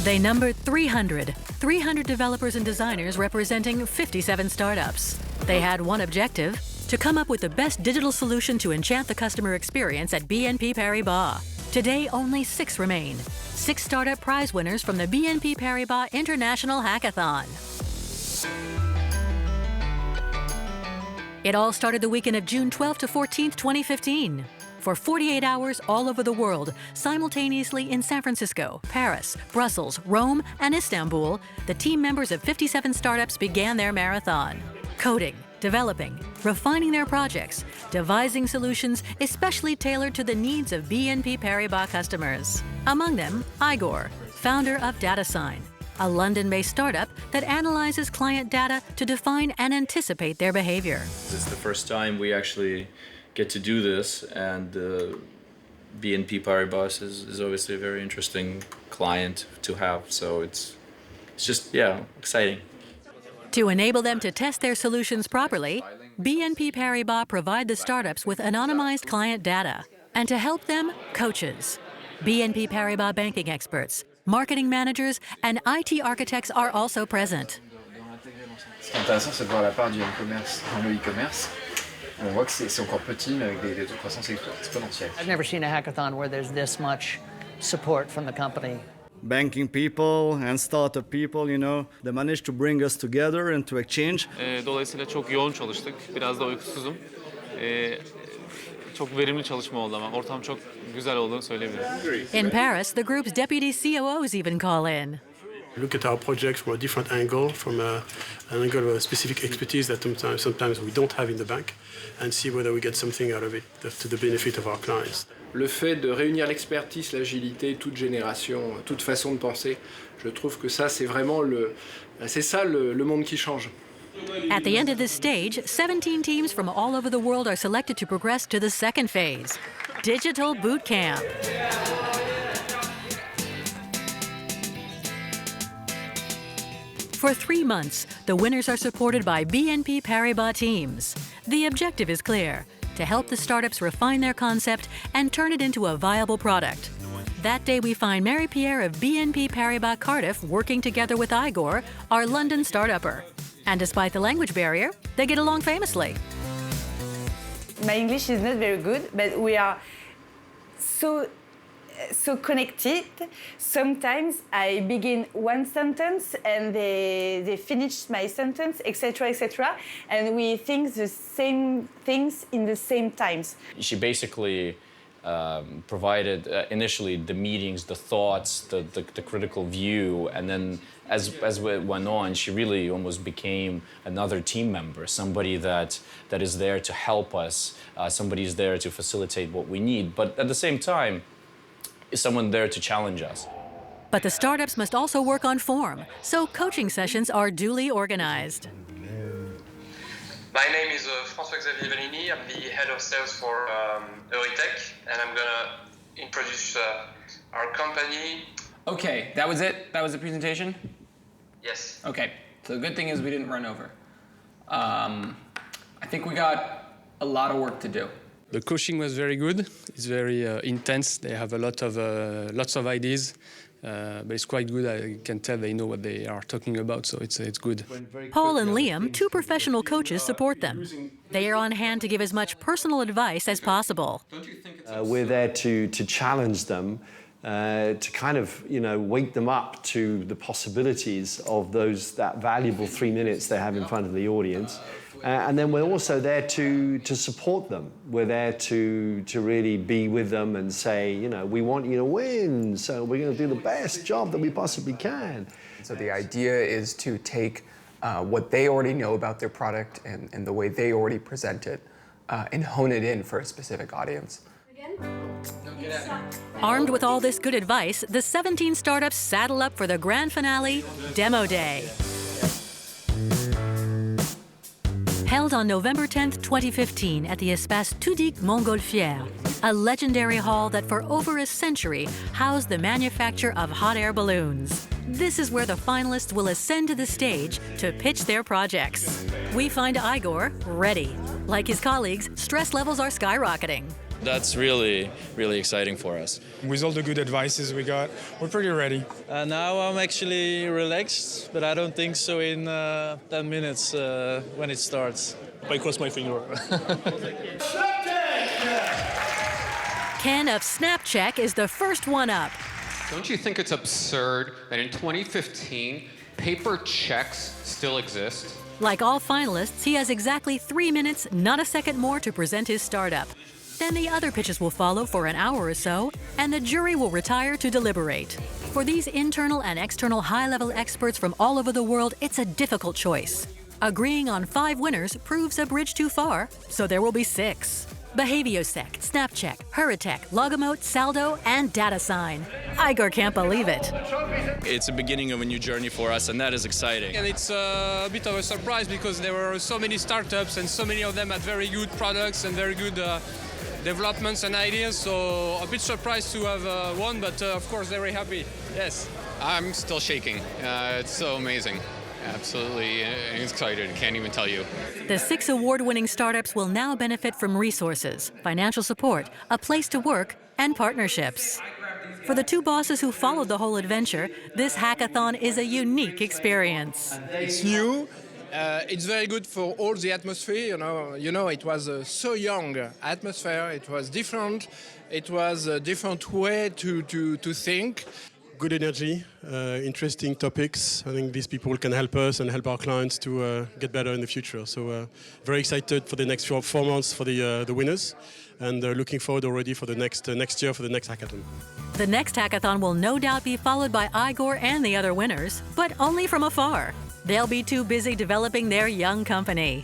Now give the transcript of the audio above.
They numbered 300 developers and designers representing 57 startups. They had one objective: to come up with the best digital solution to enchant the customer experience at BNP Paribas. Today, only 6 remain. 6 startup prize winners from the BNP Paribas International Hackathon. It all started the weekend of June 12th to 14th, 2015. For 48 hours all over the world, simultaneously in San Francisco, Paris, Brussels, Rome, and Istanbul, the team members of 57 startups began their marathon. Coding, developing, refining their projects, devising solutions especially tailored to the needs of BNP Paribas customers. Among them, Igor, founder of DataSign, a London-based startup that analyzes client data to define and anticipate their behavior. It's the first time we actually get to do this, and BNP Paribas is obviously a very interesting client to have, so it's just, yeah, exciting. To enable them to test their solutions properly, BNP Paribas provide the startups with anonymized client data, and to help them, coaches. BNP Paribas banking experts, marketing managers, and IT architects are also present. Ce qui est intéressant, c'est de voir la part du e-commerce dans le e-commerce. On voit que c'est encore petit, mais avec des taux de croissance exponentiels. I've never seen a hackathon where there's this much support from the company. Banking people and startup people, you know, they managed to bring us together and to exchange. Dolayısıyla çok yoğun çalıştık. Biraz da uykusuzum. Çok verimli çalışma oldu ama ortam çok güzel olduğunu söyleyebilirim. In Paris, the group's deputy COOs even call in. Look at our projects from a different angle, from an angle of a specific expertise that sometimes we don't have in the bank, and see whether we get something out of it to the benefit of our clients. Le fait de réunir l'expertise, l'agilité, toute génération, toute façon de penser, je trouve que ça, c'est vraiment le monde qui change. At the end of this stage, 17 teams from all over the world are selected to progress to the second phase, Digital Boot Camp. For 3 months, the winners are supported by BNP Paribas teams. The objective is clear: to help the startups refine their concept and turn it into a viable product. That day we find Marie-Pierre of BNP Paribas Cardiff working together with Igor, our London startupper. And despite the language barrier, they get along famously. My English is not very good, but we are so connected. Sometimes I begin one sentence and they finish my sentence, etc., etc., and we think the same things in the same times. She basically provided initially the meetings, the thoughts, the critical view, and then as it went on, she really almost became another team member, somebody that is there to help us, somebody is there to facilitate what we need, but at the same time, is someone there to challenge us. But the startups must also work on form, so coaching sessions are duly organized. My name is François-Xavier Vallini. I'm the head of sales for Euritech, and I'm gonna introduce our company. Okay, that was it? That was the presentation? Yes. Okay, so the good thing is we didn't run over. I think we got a lot of work to do. The coaching was very good. It's very intense. They have a lot of lots of ideas, but it's quite good. I can tell they know what they are talking about, so it's good. Paul and Liam, 2 professional coaches, support them. They are on hand to give as much personal advice as possible. We're there to challenge them, to kind of, you know, wake them up to the possibilities of that valuable 3 minutes they have in front of the audience. And then we're also there to support them. We're there to really be with them and say, you know, we want you to win, so we're going to do the best job that we possibly can. So the idea is to take what they already know about their product and the way they already present it and hone it in for a specific audience. Armed with all this good advice, the 17 startups saddle up for the grand finale, Demo Day. Held on November 10th, 2015 at the Espace Tudic Montgolfière, a legendary hall that for over a century housed the manufacture of hot air balloons. This is where the finalists will ascend to the stage to pitch their projects. We find Igor ready. Like his colleagues, stress levels are skyrocketing. That's really, really exciting for us. With all the good advices we got, we're pretty ready. Now I'm actually relaxed, but I don't think so in 10 minutes when it starts. I cross my finger. Ken of Snapcheck is the first one up. Don't you think it's absurd that in 2015, paper checks still exist? Like all finalists, he has exactly 3 minutes, not a second more, to present his startup. Then the other pitches will follow for an hour or so, and the jury will retire to deliberate. For these internal and external high-level experts from all over the world, it's a difficult choice. Agreeing on 5 winners proves a bridge too far, so there will be 6. Behaviosec, Snapcheck, Huritek, Logomote, Saldo, and DataSign. Igor can't believe it. It's the beginning of a new journey for us, and that is exciting. And it's a bit of a surprise because there were so many startups and so many of them had very good products and very good developments and ideas. So a bit surprised to have won, but of course very happy. Yes. I'm still shaking. It's so amazing. Absolutely excited. Can't even tell you. The 6 award-winning startups will now benefit from resources, financial support, a place to work, and partnerships. For the 2 bosses who followed the whole adventure, this hackathon is a unique experience. It's new. It's very good for all the atmosphere. You know, it was a so young atmosphere. It was different. It was a different way to think. Good energy, interesting topics. I think these people can help us and help our clients to get better in the future. So very excited for the next 4 months for the winners, and looking forward already for the next year for the next hackathon. The next hackathon will no doubt be followed by Igor and the other winners, but only from afar. They'll be too busy developing their young company.